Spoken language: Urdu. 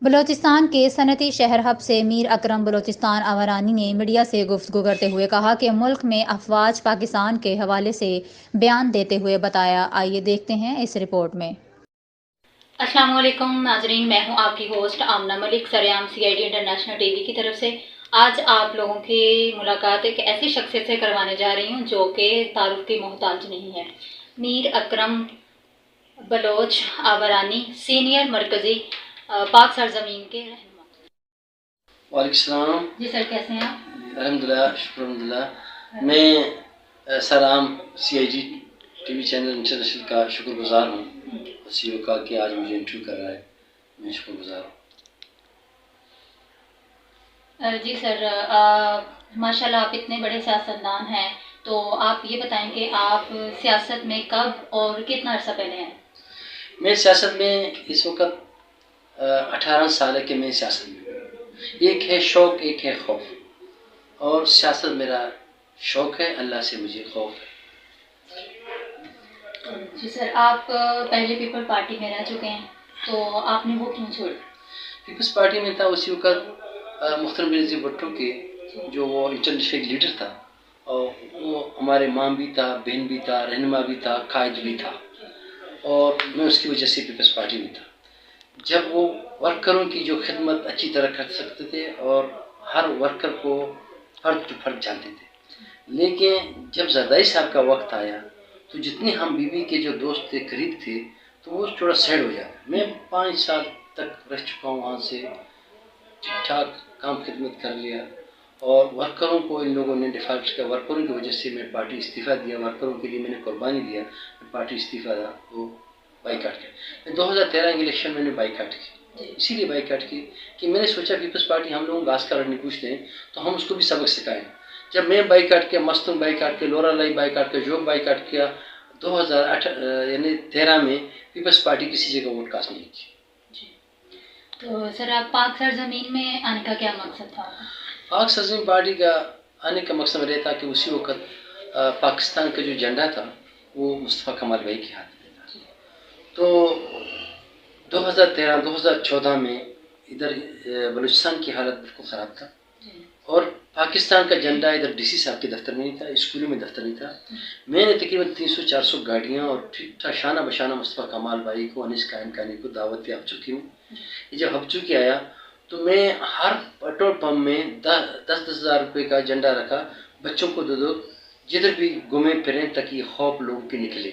بلوچستان کے صنعتی شہر ہب سے میر اکرم بلوچستان آورانی نے میڈیا سے گفتگو کرتے ہوئے کہا کہ ملک میں افواج پاکستان کے حوالے سے بیان دیتے ہوئے بتایا۔ آئیے دیکھتے ہیں اس رپورٹ میں۔ السلام علیکم ناظرین، میں ہوں آپ کی ہوسٹ آمنہ ملک، سریام CID انٹرنیشنل TV کی طرف سے۔ آج آپ لوگوں کی ملاقات ایک ایسی شخصیت سے کروانے جا رہی ہوں جو کہ تعارف کی محتاج نہیں ہے۔ میر اکرم بلوچ آورانی، سینئر مرکزی پاک سرزمین کے رہنما۔ وعلیکم السلام جی سر، کیسے ہیں آپ؟ الحمدللہ، شکر الحمدللہ۔ میں سرام CID TV چینل انٹرنیشنل کا شکر گزار ہوں، CEO کا کہ آج مجھے انٹرویو کر رہا ہے، میں شکر گزار ہوں۔ جی سر، ماشاءاللہ آپ اتنے بڑے سیاستدان ہیں، تو آپ یہ بتائیں کہ آپ سیاست میں کب اور کتنا عرصہ پہلے ہیں؟ میں سیاست میں اس وقت 18 سال ہے کہ میں سیاست میں ہوں۔ ایک ہے شوق، ایک ہے خوف، اور سیاست میرا شوق ہے، اللہ سے مجھے خوف ہے۔ جی سر، آپ پہلے پیپل پارٹی میں رہ چکے ہیں، تو آپ نے وہ کیوں چھوڑی؟ پیپلز پارٹی میں تھا اسی وقت مختار بینظیر بھٹو کے، جو وہ انٹرنیشنل لیڈر تھا، اور وہ ہمارے ماں بھی تھا، بہن بھی تھا، رہنما بھی تھا، قائد بھی تھا، اور میں اس کی وجہ سے پیپلز پارٹی میں تھا۔ جب وہ ورکروں کی جو خدمت اچھی طرح کر سکتے تھے اور ہر ورکر کو فرد ٹو فرد جانتے تھے، لیکن جب زرداری صاحب کا وقت آیا تو جتنے ہم بی بی کے جو دوست تھے، قریب تھے، تو وہ تھوڑا سیڈ ہو جاتا۔ میں 5 سال تک رہ چکا ہوں وہاں سے، ٹھیک ٹھاک کام خدمت کر لیا، اور ورکروں کو ان لوگوں نے ڈیفالٹ کیا، ورکروں کی وجہ سے میں پارٹی استعفیٰ دیا، ورکروں کے لیے میں نے قربانی دیا، میں پارٹی استعفیٰ دیا، وہ بائیکاٹ کیا۔ میں 2013 کے الیکشن میں نے بائیکاٹ کی، اسی لیے بائیکاٹ کی کہ میں نے سوچا پیپلز پارٹی ہم لوگوں گھاس کا رنگ پوچھتے ہیں تو ہم اس کو بھی سبق سکھائیں۔ جب میں بائیکاٹ کیا، مستون بائیکاٹ کیا، لورا لائی بائیکاٹ کیا، جوگ بائیکاٹ کیا، 2013 میں پیپلز پارٹی کسی جگہ ووٹ کاسٹ نہیں کی۔ تو سر، آپ پاک سرزمین میں آنے کا کیا مقصد تھا؟ پاک سرزمین پارٹی کا آنے کا مقصد میرا تھا کہ اسی وقت پاکستان کا جو جھنڈا تھا وہ مصطفیٰ کمال بھائی کے ہاتھ میں تھا۔ تو 2013-2014 میں ادھر بلوچستان کی حالت بالکل خراب تھا، اور پاکستان کا جھنڈا ادھر DC صاحب کے دفتر میں نہیں تھا، اسکولوں میں دفتر نہیں تھا۔ میں نے تقریباً 300-400 گاڑیاں اور ٹھیک ٹھاک شانہ بشانہ مصطفیٰ کمال بھائی کو، انیس قائم کرنے کو دعوت دیا ہبچوکی میں۔ یہ جب ہبچوکی آیا تو میں ہر پیٹرول پمپ میں 10-10 ہزار روپے کا جھنڈا رکھا، بچوں کو دو، جدھر بھی گھومے پھریں تاکہ خوف لوگوں کے نکلے۔